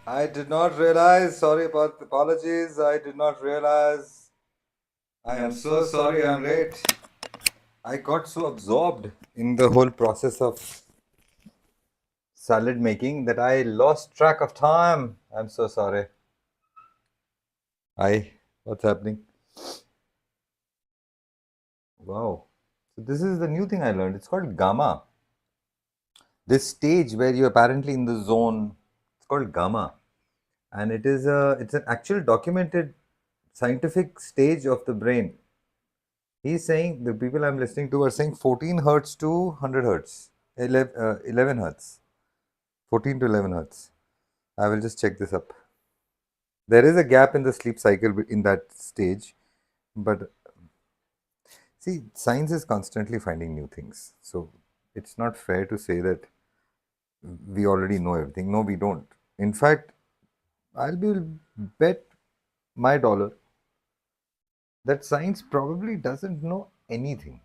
I did not realize. Sorry about the apologies. I did not realize. I am so sorry I'm late. I got so absorbed in the whole process of salad making that I lost track of time. I'm so sorry. Hi, what's happening? Wow. So this is the new thing I learned. It's called gamma. This stage where you're apparently in the zone. It's called gamma, and it's an actual documented scientific stage of the brain. He's saying the people I'm listening to are saying 14 hertz to 100 hertz, 11 hertz, 14 to 11 hertz. I will just check this up. There is a gap in the sleep cycle in that stage, but see, science is constantly finding new things. So it's not fair to say that we already know everything. No, we don't. In fact, I'll be bet my dollar that science probably doesn't know anything.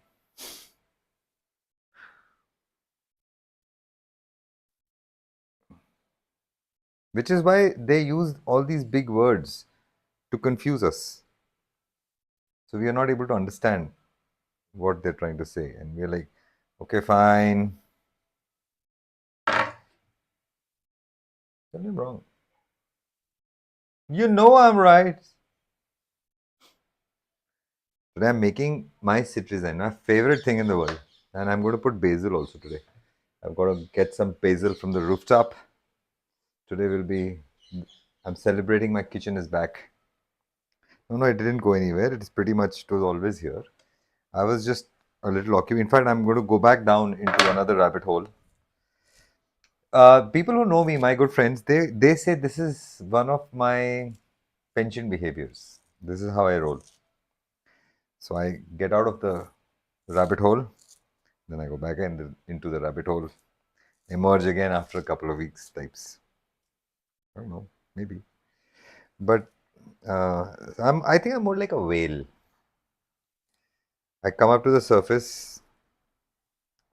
Which is why they use all these big words to confuse us. So we are not able to understand what they're trying to say. And we're like, okay, fine. Tell me I'm wrong. You know I'm right. Today I'm making my citrizen, my favorite thing in the world. And I'm going to put basil also today. I've got to get some basil from the rooftop. Today will be, I'm celebrating my kitchen is back. No, it didn't go anywhere. It's pretty much, it was always here. I was just a little occupied. In fact, I'm going to go back down into another rabbit hole. People who know me, my good friends, they say this is one of my pension behaviors. This is how I roll. So I get out of the rabbit hole, then I go back into the rabbit hole, emerge again after a couple of weeks types. I don't know, maybe. But I think I'm more like a whale. I come up to the surface.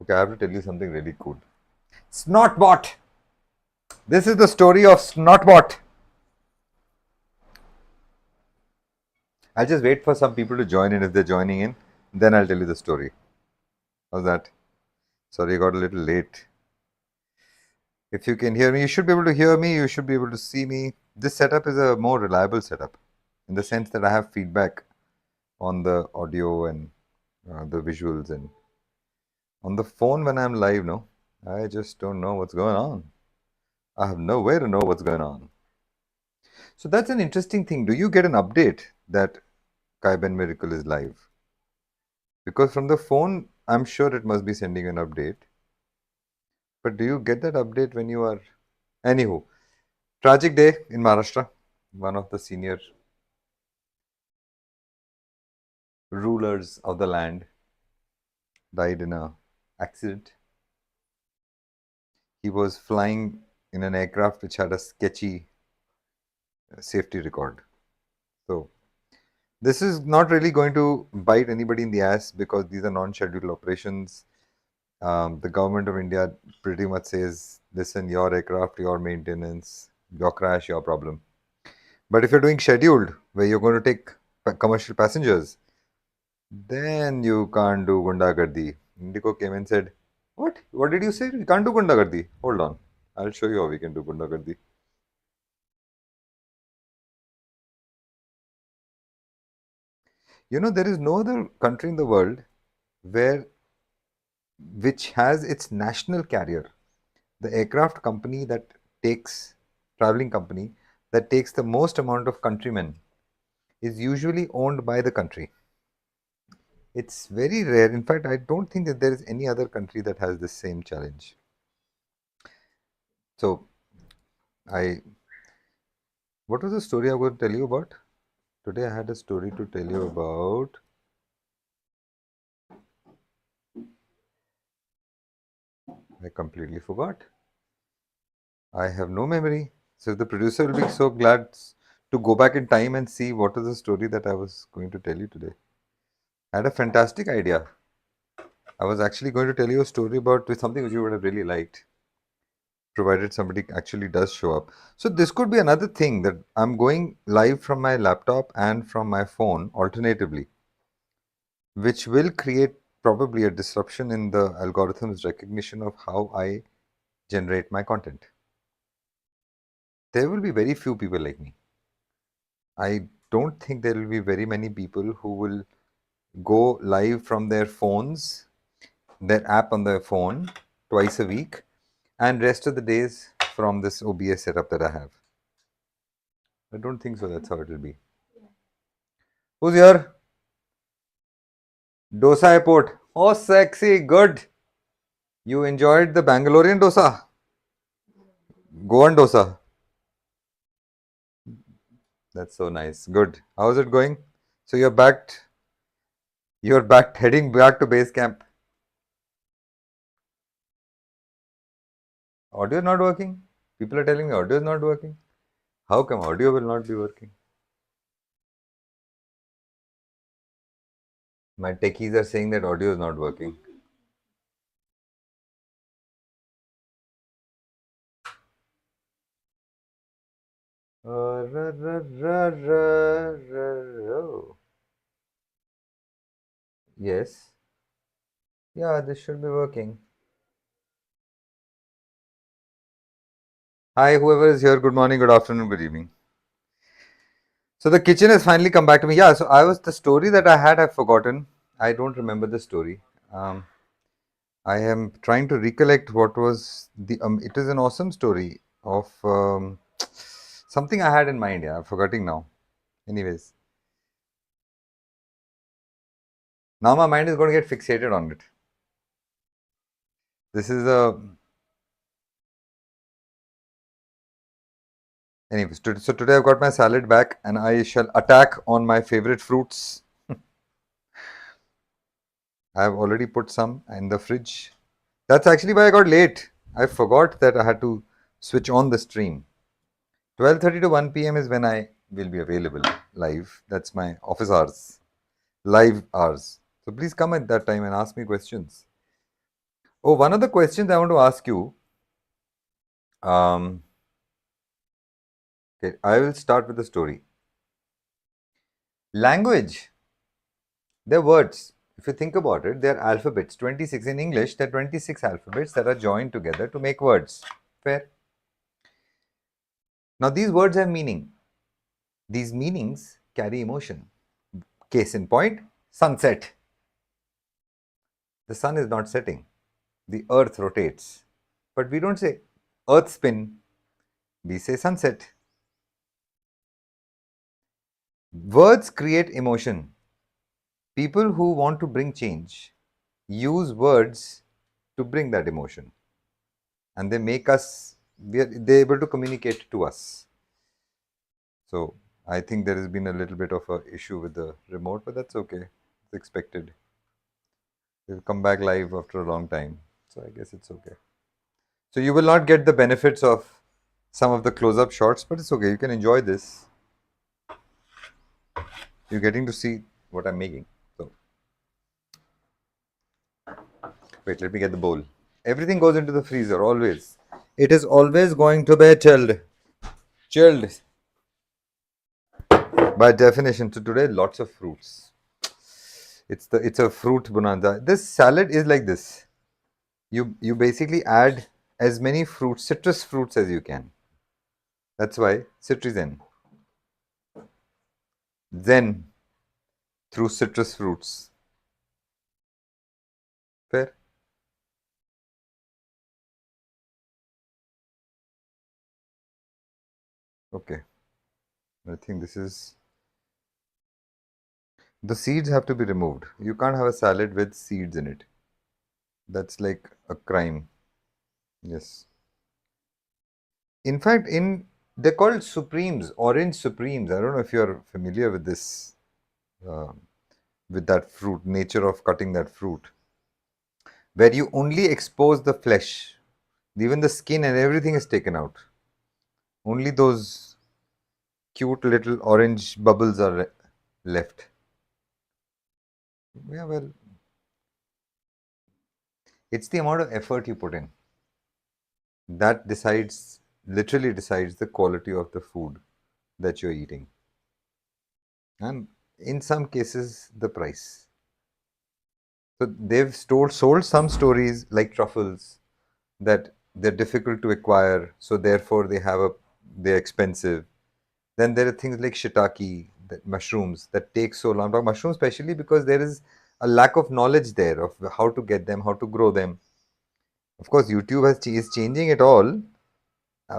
Okay, I have to tell you something really cool. Snotbot. This is the story of Snotbot. I'll just wait for some people to join in. If they're joining in, then I'll tell you the story. How's that? Sorry, I got a little late. If you can hear me, you should be able to hear me. You should be able to see me. This setup is a more reliable setup in the sense that I have feedback on the audio and the visuals. And on the phone, when I'm live, no, I just don't know what's going on. I have no way to know what's going on. So that's an interesting thing. Do you get an update that Kai Ben Miracle is live? Because from the phone, I'm sure it must be sending an update. But do you get that update when you are. Anywho, tragic day in Maharashtra. One of the senior rulers of the land died in a accident. He was flying in an aircraft which had a sketchy safety record. So this is not really going to bite anybody in the ass because these are non-scheduled operations. The government of India pretty much says, listen, your aircraft, your maintenance, your crash, your problem. But if you're doing scheduled, where you're going to take commercial passengers, then you can't do Gundagardi. Indigo came and said, what? What did you say? You can't do Gundagardi. Hold on. I'll show you how we can do Gundagardi. You know, there is no other country in the world where which has its national carrier, the aircraft company that takes traveling company that takes the most amount of countrymen is usually owned by the country. It's very rare. In fact, I don't think that there is any other country that has the same challenge. So, I what was the story I'm going to tell you about? Today I had a story to tell you about. I completely forgot. I have no memory. So the producer will be so glad to go back in time and see what is the story that I was going to tell you today. I had a fantastic idea. I was actually going to tell you a story about something which you would have really liked. provided somebody actually does show up. So this could be another thing, that I'm going live from my laptop and from my phone alternatively, which will create probably a disruption in the algorithm's recognition of how I generate my content. There will be very few people like me. I don't think there will be very many people who will go live from their phones, their app on their phone, twice a week, and rest of the days from this OBS setup that I have. I don't think so. That's how it will be. Who's here? Dosa airport. Oh, sexy. Good. You enjoyed the Bangalorean dosa? Goan dosa. That's so nice. Good. How's it going? So you're back heading back to base camp. Audio is not working? People are telling me audio is not working. How come audio will not be working? My techies are saying that audio is not working. Ra, ra, ra, ra, ra. Yes. Yeah, this should be working. Hi, whoever is here. Good morning, good afternoon, good evening. So the kitchen has finally come back to me. Yeah, so the story that I had, I've forgotten. I don't remember the story. Um, I am trying to recollect what was it is an awesome story of something I had in mind. Yeah, I'm forgetting now. Anyways, now my mind is going to get fixated on it. This is a Anyways. So today I've got my salad back, and I shall attack on my favorite fruits. I have already put some in the fridge. That's actually why I got late. I forgot that I had to switch on the stream. 12:30 to 1 p.m. is when I will be available live. That's my office hours, live hours. So please come at that time and ask me questions. Oh, one of the questions I want to ask you. Um, okay, I will start with the story. Language, they're words. If you think about it, they're alphabets. 26 in English, they're 26 alphabets that are joined together to make words. Fair. Now, these words have meaning. These meanings carry emotion. Case in point, sunset. The sun is not setting, the earth rotates. But we don't say earth spin, we say sunset. Words create emotion. People who want to bring change use words to bring that emotion, and they make us, they're able to communicate to us. So I think there has been a little bit of a issue with the remote, but that's okay. It's expected. We'll come back live after a long time, so I guess it's okay. So you will not get the benefits of some of the close-up shots, but it's okay. You can enjoy this. You're getting to see what I'm making. So wait, let me get the bowl. Everything goes into the freezer always. It is always going to be chilled. Chilled by definition. So today, lots of fruits. It's a fruit bonanza. This salad is like this. You basically add as many fruits, citrus fruits as you can. That's why citrizen. Zen through citrus fruits. Fair? Okay. I think this is, the seeds have to be removed. You can't have a salad with seeds in it. That's like a crime. Yes. In fact, they're called supremes, orange supremes. I don't know if you're familiar with this, uh, with that fruit, nature of cutting that fruit, where you only expose the flesh, even the skin and everything is taken out. Only those cute little orange bubbles are left. Yeah, well, it's the amount of effort you put in. That decides, literally decides the quality of the food that you're eating. And in some cases, the price. So they've sold some stories like truffles that they're difficult to acquire, so therefore they're expensive. Then there are things like shiitake, mushrooms that take so long. But mushrooms, especially because there is a lack of knowledge there of how to get them, how to grow them. Of course, YouTube is changing it all,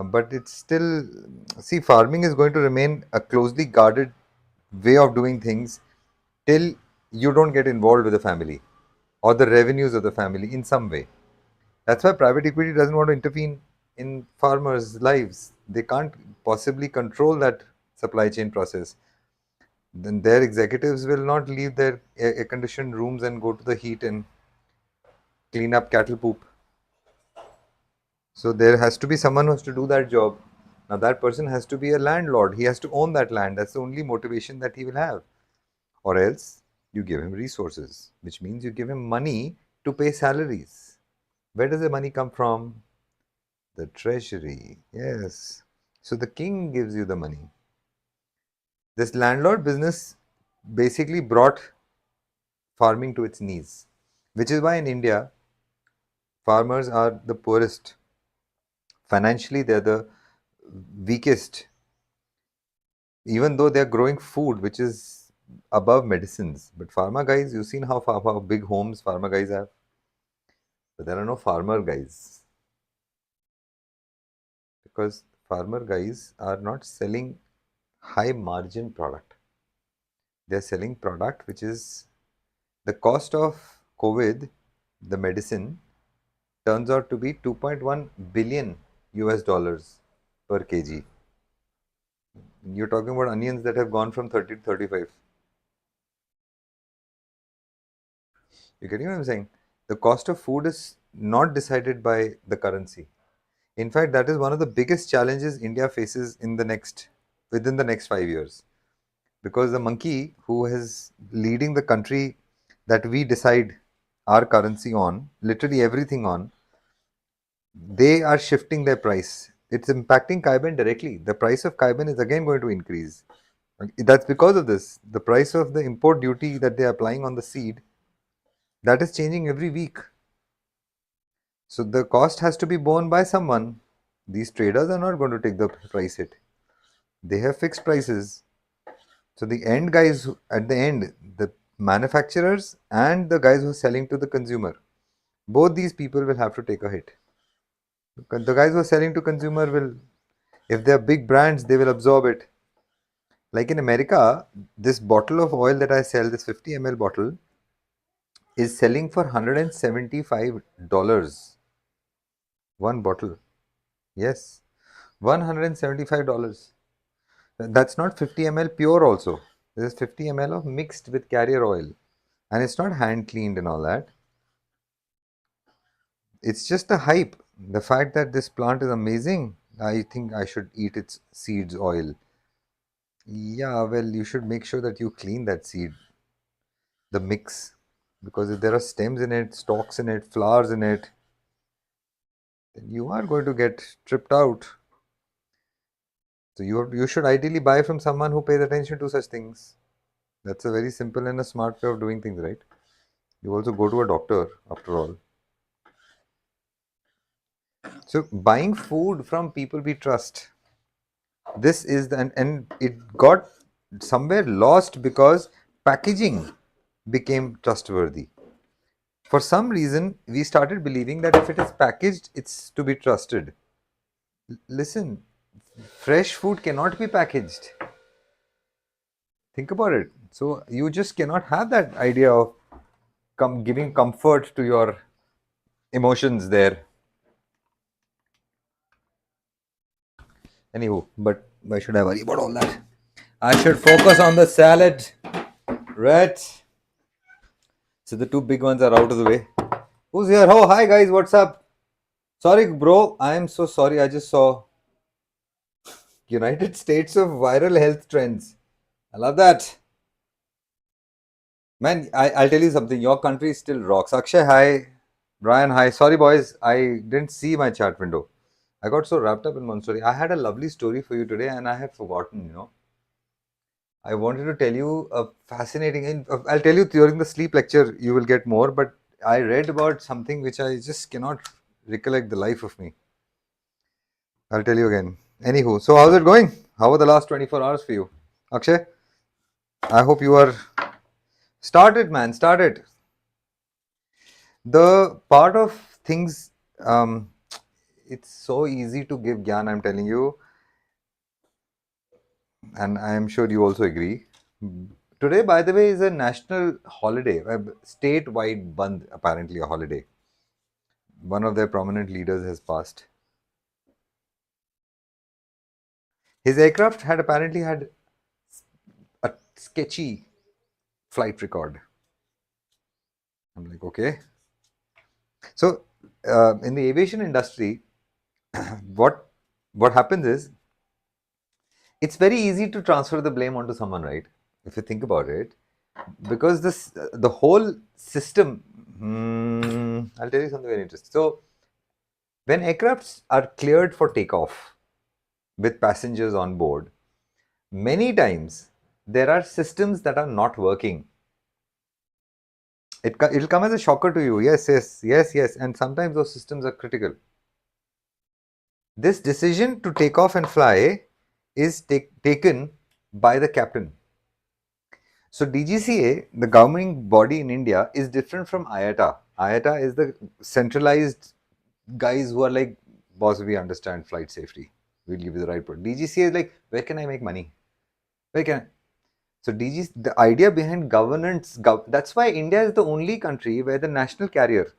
but it's still, see, farming is going to remain a closely guarded way of doing things till you don't get involved with the family or the revenues of the family in some way. That's why private equity doesn't want to intervene in farmers' lives. They can't possibly control that supply chain process. Then their executives will not leave their air conditioned rooms and go to the heat and clean up cattle poop. So there has to be someone who has to do that job. Now that person has to be a landlord. He has to own that land. That's the only motivation that he will have. Or else you give him resources, which means you give him money to pay salaries. Where does the money come from? The treasury. Yes. So the king gives you the money. This landlord business basically brought farming to its knees, which is why in India, farmers are the poorest. Financially, they're the weakest, even though they're growing food, which is above medicines. But farmer guys, you've seen how big homes farmer guys have. But there are no farmer guys because farmer guys are not selling high margin product. They're selling product which is the cost of COVID, the medicine, turns out to be 2.1 billion US dollars per kg. You're talking about onions that have gone from 30 to 35. You getting what I'm saying? The cost of food is not decided by the currency. In fact, that is one of the biggest challenges India faces within the next 5 years. Because the monkey who is leading the country that we decide our currency on, literally everything on, they are shifting their price. It's impacting Kaiben directly. The price of Kaiben is again going to increase. That's because of this. The price of the import duty that they're applying on the seed, that is changing every week. So the cost has to be borne by someone. These traders are not going to take the price hit. They have fixed prices. So the end guys, at the end, the manufacturers and the guys who are selling to the consumer, both these people will have to take a hit. The guys who are selling to consumer will, if they are big brands, they will absorb it. Like in America, this bottle of oil that I sell, this 50 ml bottle, is selling for $175. One bottle. Yes. $175. That's not 50 ml pure also. This is 50 ml of mixed with carrier oil. And it's not hand cleaned and all that. It's just the hype. The fact that this plant is amazing. I think I should eat its seeds oil. Yeah, well, you should make sure that you clean that seed, the mix. Because if there are stems in it, stalks in it, flowers in it, then you are going to get tripped out. So you should ideally buy from someone who pays attention to such things. That's a very simple and a smart way of doing things, right? You also go to a doctor after all. So buying food from people we trust. This is and it got somewhere lost because packaging became trustworthy. For some reason, we started believing that if it is packaged, it's to be trusted. Listen, fresh food cannot be packaged. Think about it. So you just cannot have that idea of giving comfort to your emotions there. Anywho, but why should I worry about all that? I should focus on the salad. Right. So the two big ones are out of the way. Who's here? Oh, hi guys, what's up? Sorry, bro. I am so sorry. I just saw United States of viral health trends. I love that. Man, I'll tell you something. Your country still rocks. Akshay, hi. Brian, hi. Sorry, boys. I didn't see my chat window. I got so wrapped up in one story. I had a lovely story for you today and I have forgotten. I wanted to tell you a fascinating, I'll tell you during the sleep lecture, you will get more, but I read about something which I just cannot recollect the life of me. I'll tell you again. Anywho, so how's it going? How were the last 24 hours for you? Akshay, I hope you are started, man. Started. The part of things, it's so easy to give gyan, I'm telling you, and I'm sure you also agree. Today, by the way, is a national holiday, a statewide band, apparently a holiday. One of their prominent leaders has passed. His aircraft had apparently had a sketchy flight record. I'm like, okay. So, in the aviation industry, what what happens is it's very easy to transfer the blame onto someone, right? If you think about it, because this the whole system. I'll tell you something very interesting. So, when aircrafts are cleared for takeoff with passengers on board, many times there are systems that are not working. It'll come as a shocker to you. Yes, yes, yes, yes. And sometimes those systems are critical. This decision to take off and fly is taken by the captain. So DGCA, the governing body in India, is different from IATA. IATA is the centralized guys who are like, boss, we understand flight safety. We'll give you the right product. DGCA is like, where can I make money? Where can I? So the idea behind governance, that's why India is the only country where the national carrier,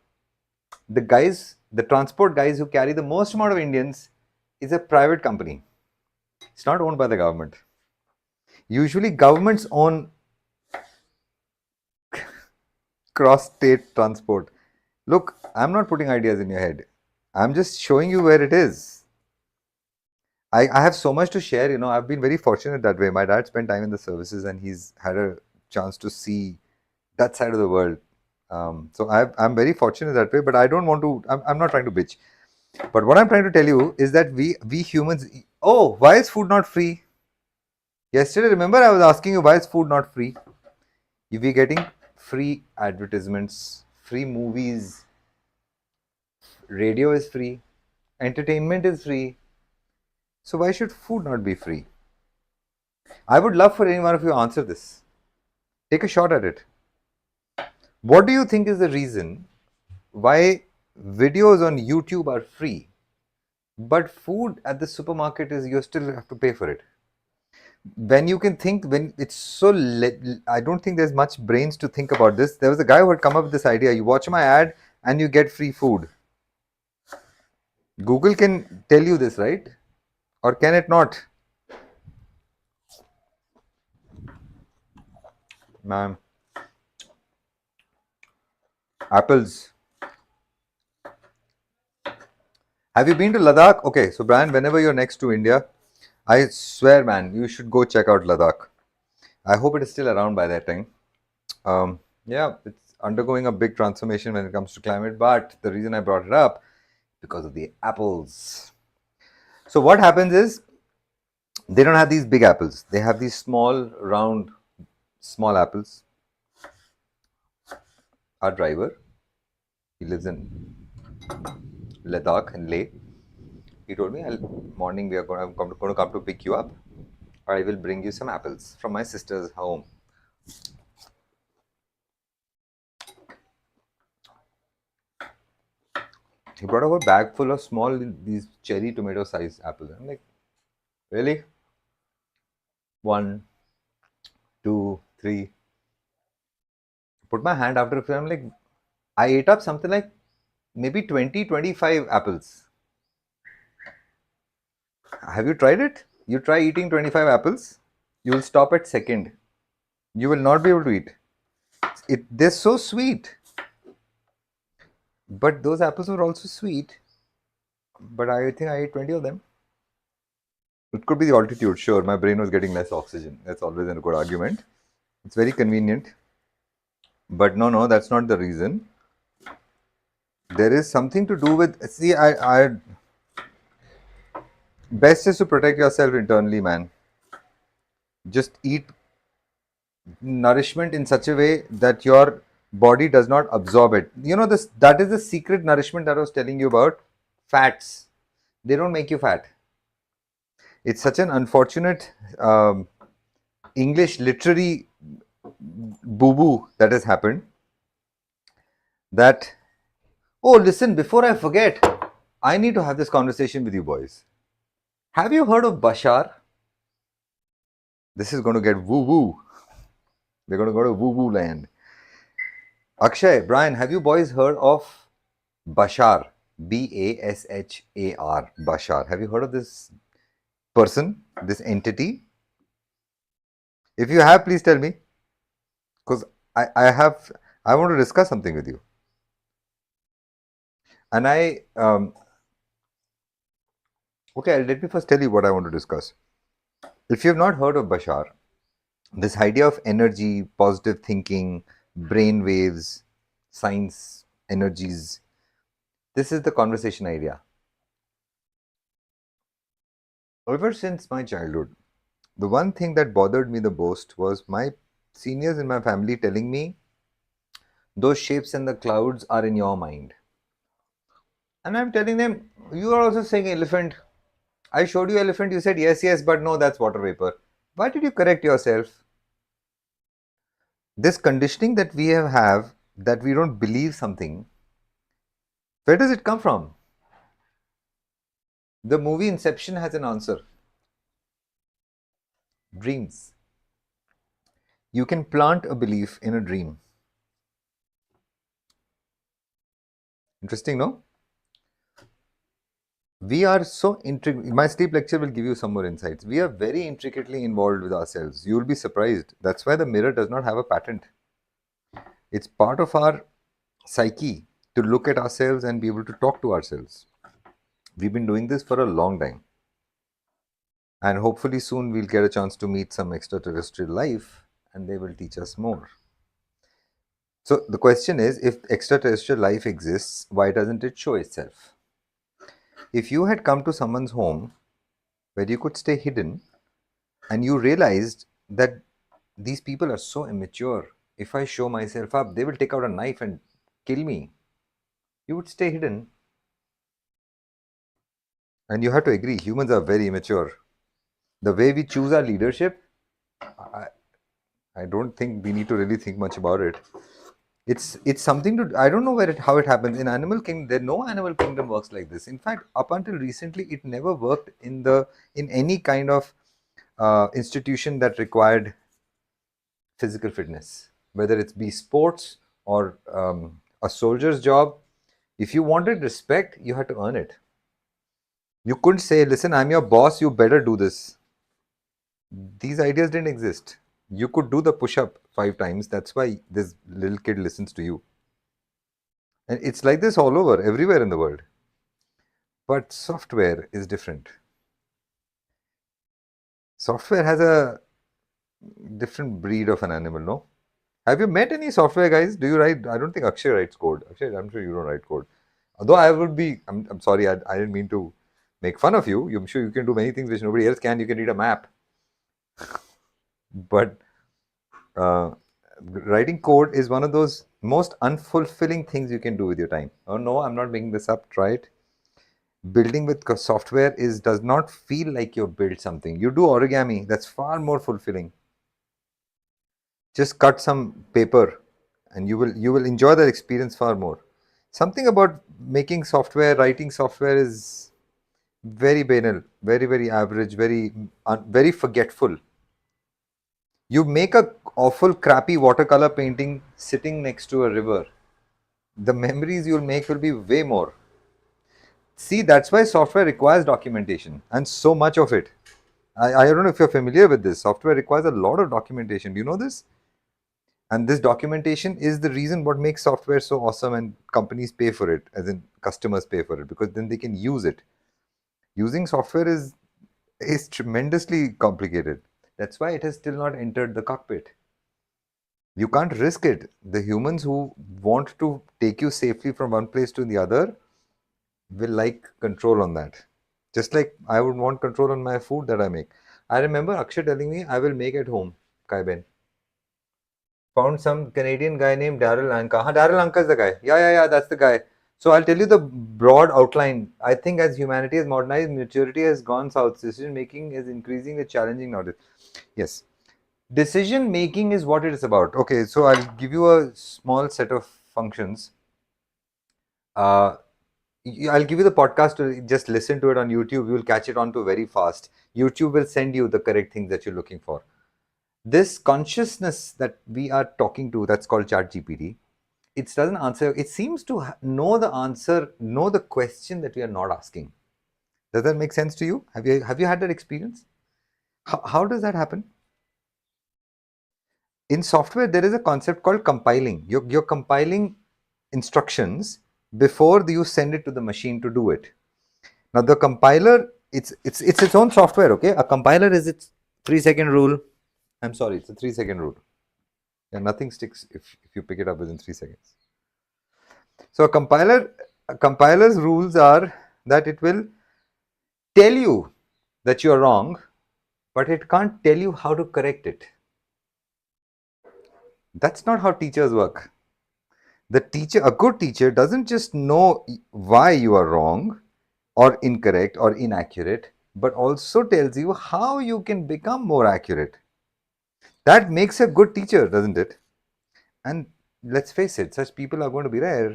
the transport guys who carry the most amount of Indians, is a private company. It's not owned by the government. Usually governments own cross-state transport. Look, I'm not putting ideas in your head. I'm just showing you where it is. I have so much to share. I've been very fortunate that way. My dad spent time in the services and he's had a chance to see that side of the world. So I'm very fortunate that way, but I don't want to, I'm not trying to bitch. But what I'm trying to tell you is that we humans, oh, why is food not free? Yesterday, remember I was asking you why is food not free? You'll be getting free advertisements, free movies, radio is free, entertainment is free. So why should food not be free? I would love for any one of you to answer this. Take a shot at it. What do you think is the reason why videos on YouTube are free, but food at the supermarket is you still have to pay for it? When you can think, when it's so, I don't think there's much brains to think about this. There was a guy who had come up with this idea. You watch my ad and you get free food. Google can tell you this, right? Or can it not? Ma'am. Apples. Have you been to Ladakh? Okay, so Brian, whenever you're next to India, I swear, man, you should go check out Ladakh. I hope it is still around by that time. Yeah, it's undergoing a big transformation when it comes to climate, but the reason I brought it up because of the apples. So what happens is they don't have these big apples. They have these small, round, small apples. Our driver, he lives in Ladakh and Leh. He told me, morning we are going to come to pick you up. I will bring you some apples from my sister's home. He brought over a bag full of small, these cherry tomato sized apples. I'm like, really? 1, 2, 3. Put my hand after a few. I'm like, I ate up something like maybe 20, 25 apples. Have you tried it? You try eating 25 apples, you will stop at second. You will not be able to eat. They're so sweet. But those apples were also sweet. But I think I ate 20 of them. It could be the altitude, sure. My brain was getting less oxygen. That's always a good argument. It's very convenient. But no, that's not the reason. There is something to do with, see, Best is to protect yourself internally, man. Just eat nourishment in such a way that your body does not absorb it. You know this, that is the secret nourishment that I was telling you about. Fats, they don't make you fat. It's such an unfortunate English literary boo boo that has happened. That, oh, listen, before I forget, I need to have this conversation with you boys. Have you heard of Bashar? This is going to get woo woo. We're going to go to woo woo land. Akshay, Brian, have you boys heard of Bashar? Bashar. Bashar. Have you heard of this person, this entity? If you have, please tell me. Because I want to discuss something with you. And okay, let me first tell you what I want to discuss. If you have not heard of Bashar, this idea of energy, positive thinking, brain waves, science, energies, this is the conversation idea. Ever since my childhood, the one thing that bothered me the most was my seniors in my family telling me those shapes and the clouds are in your mind. And I'm telling them, you are also saying elephant. I showed you elephant, you said yes, yes, but no, that's water vapor. Why did you correct yourself? This conditioning that we have that we don't believe something, where does it come from? The movie Inception has an answer. Dreams. You can plant a belief in a dream. Interesting, no? We are so intricate. My sleep lecture will give you some more insights. We are very intricately involved with ourselves. You will be surprised. That's why the mirror does not have a patent. It's part of our psyche to look at ourselves and be able to talk to ourselves. We've been doing this for a long time. And hopefully soon we'll get a chance to meet some extraterrestrial life and they will teach us more. So the question is, if extraterrestrial life exists, why doesn't it show itself? If you had come to someone's home where you could stay hidden and you realized that these people are so immature, if I show myself up, they will take out a knife and kill me. You would stay hidden. And you have to agree, humans are very immature. The way we choose our leadership, I don't think we need to really think much about it. It's something to, I don't know how it happens in animal kingdom. There no animal kingdom works like this. In fact, up until recently, it never worked in any kind of institution that required physical fitness, whether it's be sports or a soldier's job. If you wanted respect, you had to earn it. You couldn't say, listen, I'm your boss, you better do this. These ideas didn't exist. You could do the push-up 5 times. That's why this little kid listens to you. And it's like this all over, everywhere in the world. But software is different. Software has a different breed of an animal, no? Have you met any software guys? Do you write? I don't think Akshay writes code. Akshay, I'm sure you don't write code. Although I would be, I'm sorry, I didn't mean to make fun of you. I'm sure you can do many things which nobody else can. You can read a map. But writing code is one of those most unfulfilling things you can do with your time. Oh no, I'm not making this up. Try it. Building with software does not feel like you built something. You do origami. That's far more fulfilling. Just cut some paper, and you will enjoy that experience far more. Something about making software, writing software is very banal, very average, very forgetful. You make a awful crappy watercolor painting sitting next to a river. The memories you'll make will be way more. See, that's why software requires documentation and so much of it. I don't know if you're familiar with this. Software requires a lot of documentation. Do you know this? And this documentation is the reason what makes software so awesome and companies pay for it, as in customers pay for it, because then they can use it. Using software is tremendously complicated. That's why it has still not entered the cockpit. You can't risk it. The humans who want to take you safely from one place to the other will like control on that. Just like I would want control on my food that I make. I remember Akshay telling me I will make at home, Kai Ben. Found some Canadian guy named Daryl Anka. Daryl Anka is the guy. Yeah, that's the guy. So I'll tell you the broad outline. I think as humanity has modernized, maturity has gone south. Decision making is increasingly challenging nowadays. Yes. Decision making is what it is about. Okay, so I'll give you a small set of functions. Uh, I'll give you the podcast to just listen to it on YouTube. You'll catch it on to very fast. YouTube will send you the correct things that you're looking for. This consciousness that we are talking to, that's called ChatGPT, it doesn't answer. It seems to know the answer, know the question that we are not asking. Does that make sense to you? Have you had that experience? How does that happen? In software, there is a concept called compiling. You're compiling instructions before you send it to the machine to do it. Now the compiler, it's its own software. Okay, a compiler is its 3 second rule. I'm sorry, it's a 3 second rule. Yeah, nothing sticks if you pick it up within 3 seconds. So a compiler's rules are that it will tell you that you are wrong, but it can't tell you how to correct it. That's not how teachers work. A good teacher doesn't just know why you are wrong or incorrect or inaccurate, but also tells you how you can become more accurate. That makes a good teacher, doesn't it? And let's face it, such people are going to be rare,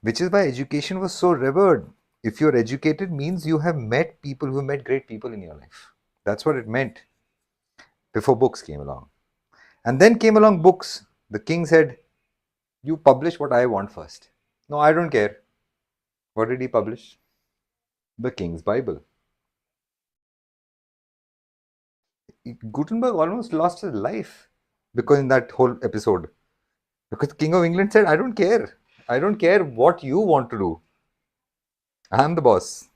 which is why education was so revered. If you're educated, means you have met people who met great people in your life. That's what it meant before books came along. And then came along books. The king said, you publish what I want first. No, I don't care. What did he publish? The King's Bible. Gutenberg almost lost his life because in that whole episode. Because the King of England said, I don't care. I don't care what you want to do. I'm the boss.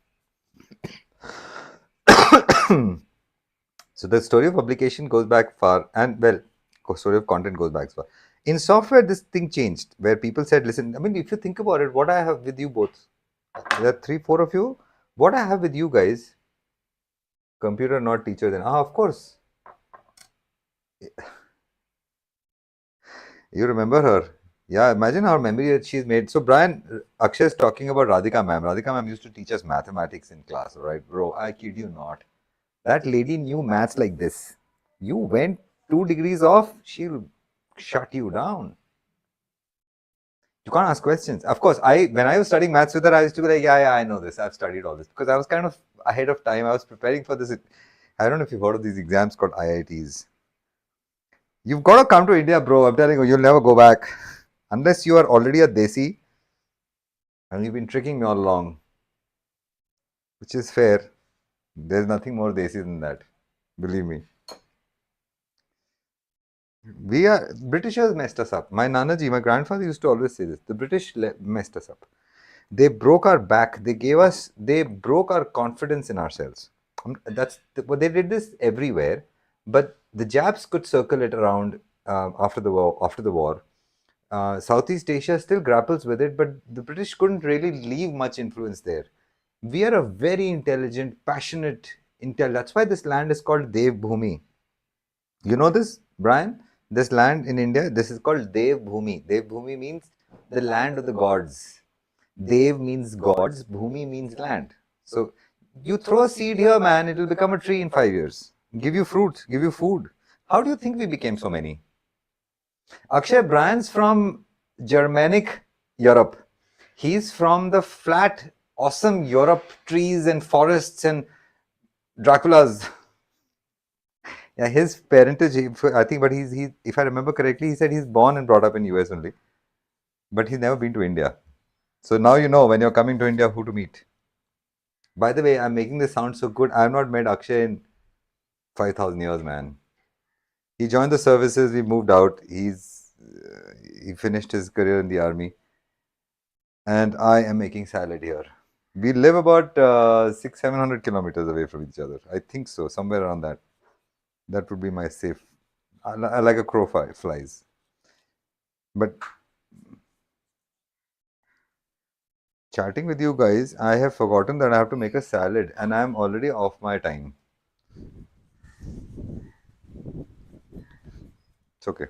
So the story of publication goes back far, and well, story of content goes back far. In software, this thing changed where people said, listen, I mean, if you think about it, what I have with you both, there are 3, 4 of you, what I have with you guys, computer, not teacher, then, of course. You remember her. Yeah, imagine how memory she's made. So, Brian, Akshay is talking about Radhika ma'am. Radhika ma'am used to teach us mathematics in class, right? Bro, I kid you not. That lady knew maths like this. You went 2 degrees off, she'll shut you down. You can't ask questions. Of course, when I was studying maths with her, I used to be like, yeah, I know this. I've studied all this. Because I was kind of ahead of time. I was preparing for this. I don't know if you've heard of these exams called IITs. You've got to come to India, bro. I'm telling you, you'll never go back. Unless you are already a Desi and you've been tricking me all along, which is fair. There's nothing more Desi than that. Believe me. Britishers messed us up. My Nanaji, my grandfather used to always say this. The British messed us up. They broke our back. They broke our confidence in ourselves. They did this everywhere, but the Japs could circle it around after the war. Southeast Asia still grapples with it, but the British couldn't really leave much influence there. We are a very intelligent, passionate, That's why this land is called Dev Bhumi. You know this, Brian? This land in India, this is called Dev Bhumi. Dev Bhumi means the land of the gods. Dev means gods, Bhumi means land. So you throw a seed here, man, it will become a tree in 5 years. Give you fruit, give you food. How do you think we became so many? Akshay, Brian's from Germanic Europe. He's from the flat, awesome Europe, trees and forests and Draculas. Yeah, his parentage, I think, but if I remember correctly, he said he's born and brought up in US only, but he's never been to India. So now you know when you're coming to India who to meet. By the way, I'm making this sound so good. I've not met Akshay in 5,000 years, man. He joined the services. We moved out. He finished his career in the army, and I am making salad here. We live about 600-700 kilometers away from each other. I think so, somewhere around that. That would be my safe. I like a crow flies. But chatting with you guys, I have forgotten that I have to make a salad and I'm already off my time. It's okay.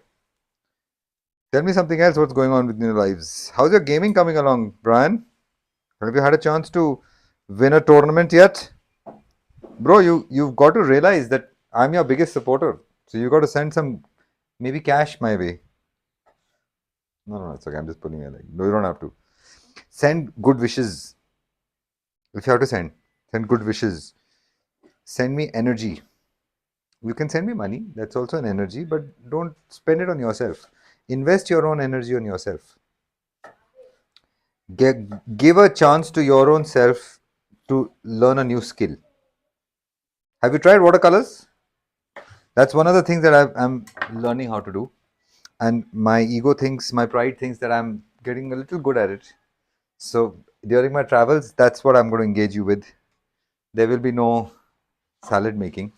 Tell me something else. What's going on with your lives? How's your gaming coming along, Brian? Have you had a chance to win a tournament yet? Bro, you've got to realize that I'm your biggest supporter. So you got to send some maybe cash my way. No, it's okay. I'm just pulling your leg. No, you don't have to. Send good wishes. If you have to send good wishes. Send me energy. You can send me money. That's also an energy, but don't spend it on yourself. Invest your own energy on yourself. Give a chance to your own self to learn a new skill. Have you tried watercolors? That's one of the things that I'm learning how to do. And my ego thinks, my pride thinks that I'm getting a little good at it. So during my travels, that's what I'm going to engage you with. There will be no salad making.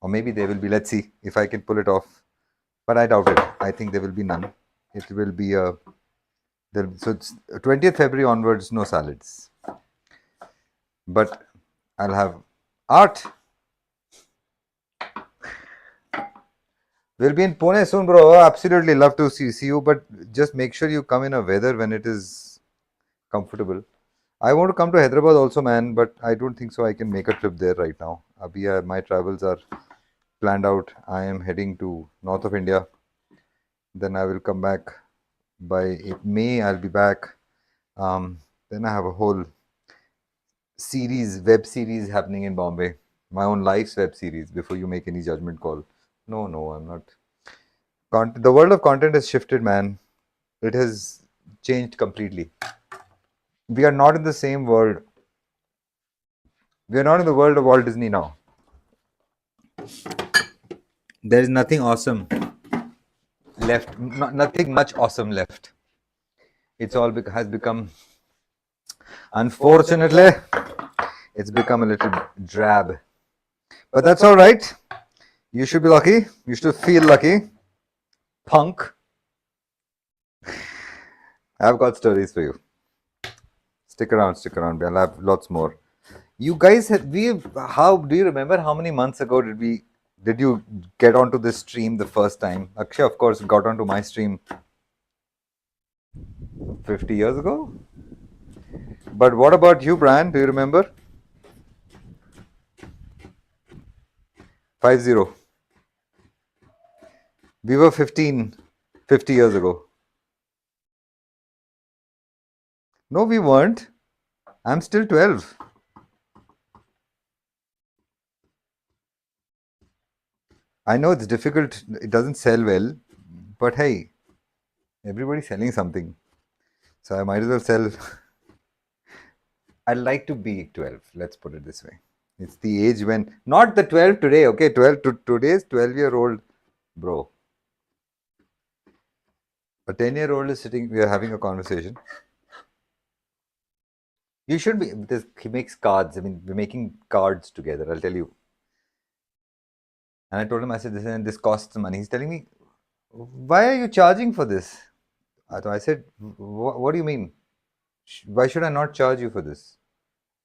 Or maybe there will be. Let's see if I can pull it off. But I doubt it. I think there will be none. It will be a. So it's 20th February onwards, no salads. But I'll have art. We'll be in Pune soon, bro. Absolutely love to see you, but just make sure you come in a weather when it is comfortable. I want to come to Hyderabad also, man, but I don't think so. I can make a trip there right now. My travels are planned out. I am heading to north of India. Then I will come back by May. I'll be back. Then I have a whole web series happening in Bombay. My own life's web series. Before you make any judgment call. No, I'm not. The world of content has shifted, man. It has changed completely. We are not in the same world. We are not in the world of Walt Disney now. There is nothing awesome left. Nothing much awesome left. It's all has become, unfortunately, it's become a little drab. But that's all right. You should be lucky. You should feel lucky. Punk. I've got stories for you. Stick around. I'll have lots more. You guys, how do you remember how many months ago did you get onto this stream the first time? Akshay, of course, got onto my stream 50 years ago. But what about you, Brian? Do you remember? 50. We were 15, 50 years ago. No, we weren't. I'm still 12. I know it's difficult. It doesn't sell well. But hey, everybody's selling something. So I might as well sell. I'd like to be 12. Let's put it this way. It's the age when, not the 12 today, okay? 12 to today's 12-year-old, bro. A 10-year-old is sitting, we are having a conversation. You should be, because he makes cards. I mean, we're making cards together, I'll tell you. And I told him, I said, this costs money. He's telling me, why are you charging for this? I said, what do you mean? Why should I not charge you for this?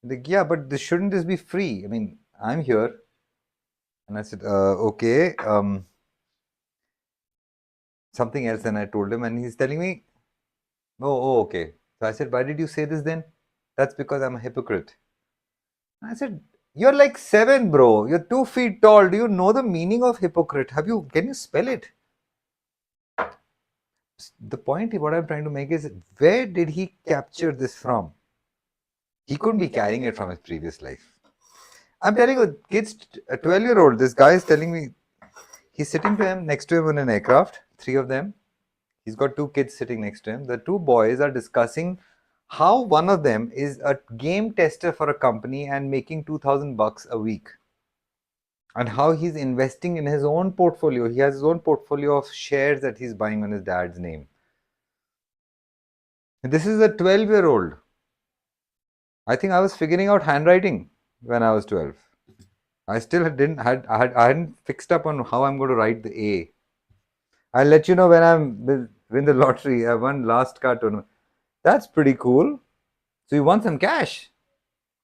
Like, yeah, but shouldn't this be free? I mean, I'm here. And I said, okay. Something else. And I told him, and he's telling me, okay. So I said, why did you say this then? That's because I'm a hypocrite. I said, you're like 7, bro. You're 2 feet tall. Do you know the meaning of hypocrite? Can you spell it? The point, what I'm trying to make is, where did he capture this from? He couldn't be carrying it from his previous life. I'm telling you, kids, a 12-year-old, this guy is telling me, he's sitting next to him in an aircraft, 3 of them. He's got 2 kids sitting next to him. The 2 boys are discussing how one of them is a game tester for a company and making $2,000 a week. And how he's investing in his own portfolio. He has his own portfolio of shares that he's buying on his dad's name. And this is a 12-year-old. I think I was figuring out handwriting when I was 12. I still I hadn't fixed up on how I'm going to write the A. I'll let you know when I win the lottery. I won last card tournament. That's pretty cool. So you want some cash?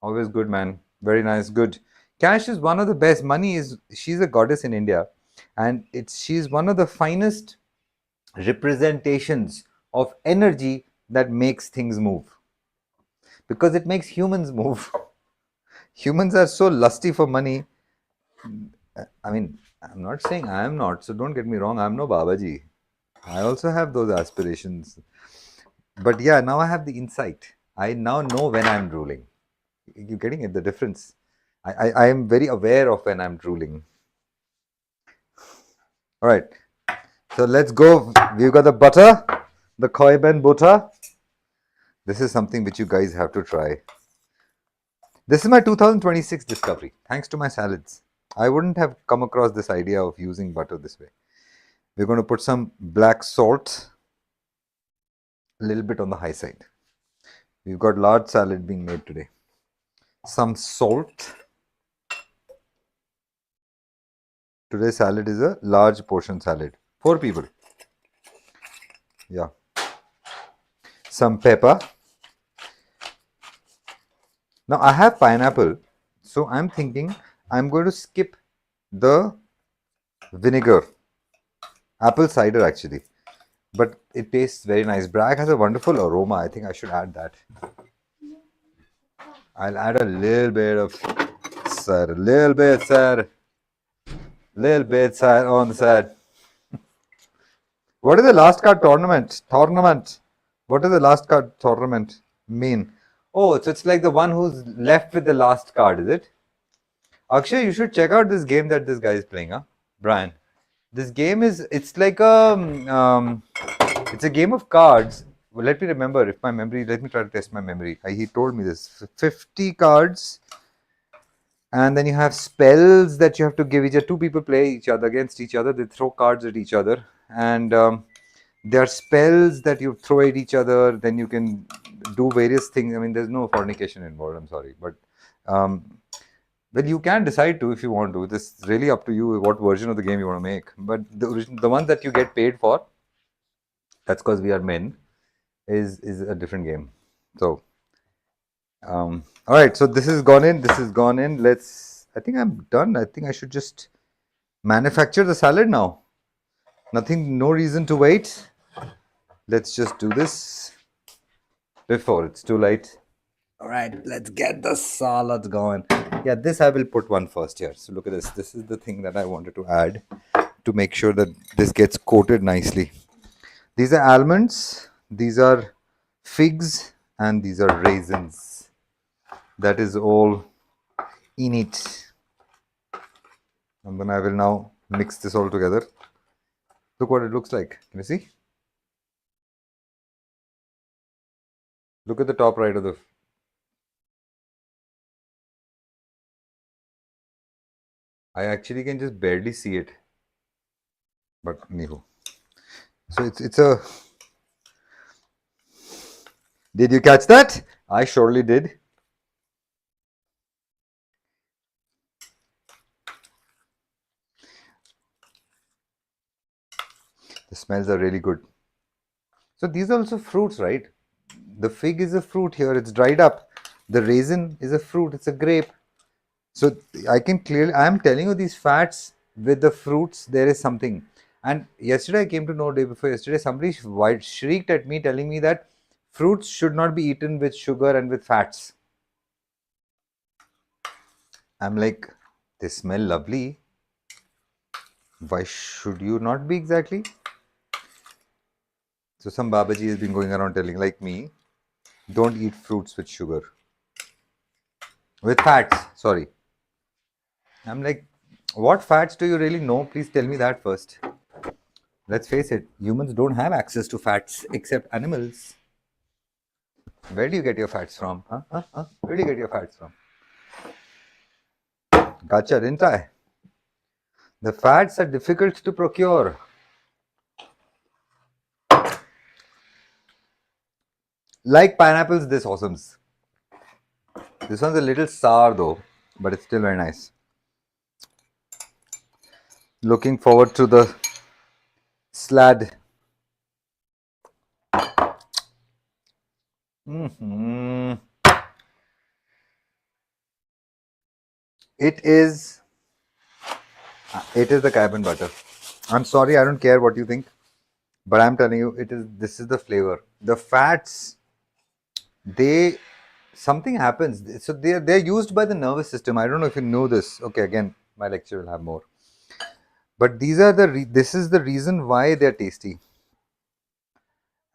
Always good, man. Very nice. Good. Cash is one of the best. Money is, she's a goddess in India, and she's one of the finest representations of energy that makes things move, because it makes humans move. Humans are so lusty for money. I mean, I'm not saying I am not, so don't get me wrong. I'm no Babaji. I also have those aspirations. But yeah, now I have the insight. I now know when I'm drooling. You're getting it, the difference. I am very aware of when I'm drooling. All right. So let's go. We've got the butter, the Koiben butter. This is something which you guys have to try. This is my 2026 discovery, thanks to my salads. I wouldn't have come across this idea of using butter this way. We're going to put some black salt, a little bit on the high side. We've got large salad being made today. Some salt. Today's salad is a large portion salad. 4 people. Yeah. Some pepper. Now I have pineapple, so I'm thinking I'm going to skip the vinegar. Apple cider actually. But it tastes very nice. Bragg has a wonderful aroma. I think I should add that. I'll add a little bit of, sir. Little bit, sir. Little bit, sir, on the side. What is the last card tournament? Tournament. What does the last card tournament mean? Oh, so it's like the one who's left with the last card, is it? Akshay, you should check out this game that this guy is playing, huh? Brian. This game is, it's like it's a game of cards. Well, let me remember if my memory, let me try to test my memory. He told me this. 50 cards. And then you have spells that you have to give each other. 2 people play each other against each other. They throw cards at each other. And there are spells that you throw at each other. Then you can do various things. I mean, there's no fornication involved. I'm sorry. But well, you can decide to if you want to. This is really up to you what version of the game you want to make. But the one that you get paid for, that's because we are men, is a different game. So, all right. So this is gone in. This is gone in. Let's. I think I'm done. I think I should just manufacture the salad now. Nothing. No reason to wait. Let's just do this before it's too late. All right. Let's get the salad going. Yeah, this I will put one first here. So look at this. This is the thing that I wanted to add to make sure that this gets coated nicely. These are almonds, these are figs, and these are raisins. That is all in it. And then I will now mix this all together. Look what it looks like. Can you see? Look at the top right of the... I actually can just barely see it. But anywho. So it's a... Did you catch that? I surely did. The smells are really good. So these are also fruits, right? The fig is a fruit here. It's dried up. The raisin is a fruit. It's a grape. So I can clearly... I am telling you these facts with the fruits. There is something. And yesterday I came to know, day before yesterday, somebody shrieked at me telling me that fruits should not be eaten with sugar and with fats. I'm like, they smell lovely. Why should you not be exactly? So some Babaji has been going around telling, like me, don't eat fruits with sugar. With fats, sorry. I'm like, what fats do you really know? Please tell me that first. Let's face it, humans don't have access to fats except animals. Where do you get your fats from? Where do you get your fats from? Gotcha, didn't I? The fats are difficult to procure. Like pineapples, this awesomes. This one's a little sour though, but it's still very nice. Looking forward to the slad. It is the carbon butter. I'm sorry, I don't care what you think, but I'm telling you, this is the flavor. The fats, they something happens. So they're used by the nervous system. I don't know if you know this. Okay, again, my lecture will have more. But this is the reason why they're tasty.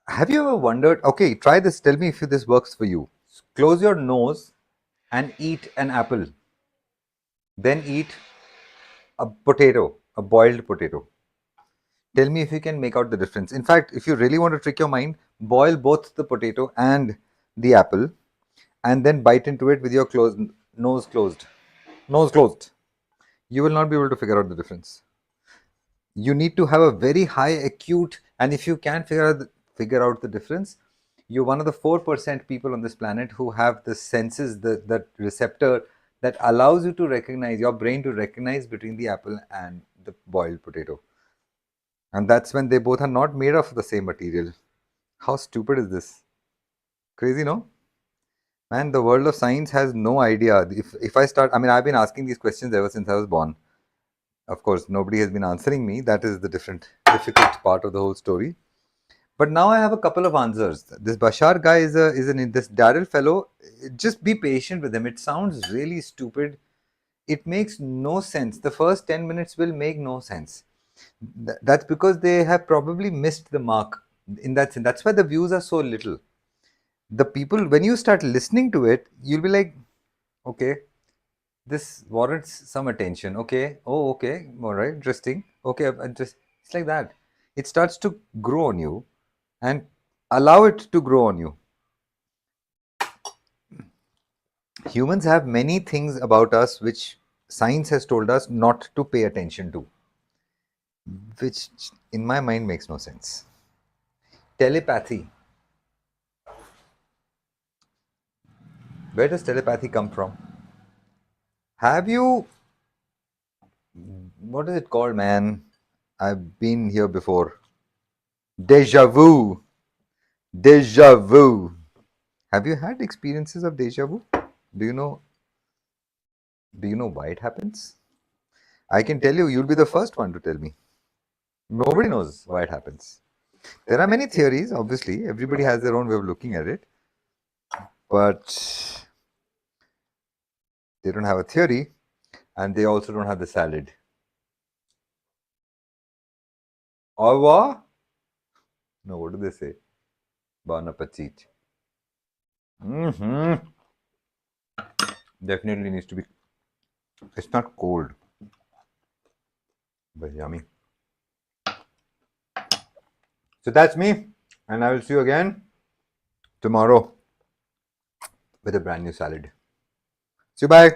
Have you ever wondered? Okay, try this. Tell me if this works for you. Close your nose and eat an apple. Then eat a potato, a boiled potato. Tell me if you can make out the difference. In fact, if you really want to trick your mind, boil both the potato and the apple and then bite into it with your nose closed. Nose closed. You will not be able to figure out the difference. You need to have a very high acute, and if you can figure out the difference, you're one of the 4% people on this planet who have the senses, the receptor that allows you to recognize, your brain to recognize between the apple and the boiled potato. And that's when they both are not made of the same material. How stupid is this? Crazy, no? Man, the world of science has no idea. If I start, I mean, I've been asking these questions ever since I was born. Of course, nobody has been answering me. That is the difficult part of the whole story. But now I have a couple of answers. This Bashar guy this Daryl fellow. Just be patient with him. It sounds really stupid. It makes no sense. The first 10 minutes will make no sense. That's because they have probably missed the mark in that sense. That's why the views are so little. The people, when you start listening to it, you'll be like, okay, this warrants some attention. Okay, oh, okay, all right, interesting. Okay, it's like that. It starts to grow on you and allow it to grow on you. Humans have many things about us which science has told us not to pay attention to, which in my mind makes no sense. Telepathy. Where does telepathy come from? Have you, what is it called, man? I've been here before. Deja vu. Deja vu. Have you had experiences of deja vu? Do you know? Do you know why it happens? I can tell you. You'll be the first one to tell me. Nobody knows why it happens. There are many theories. Obviously, everybody has their own way of looking at it, but they don't have a theory, and they also don't have the salad. Au revoir? No, what do they say? Bon appetit. Definitely needs to be. It's not cold, but yummy. So that's me, and I will see you again tomorrow with a brand new salad. See you, bye.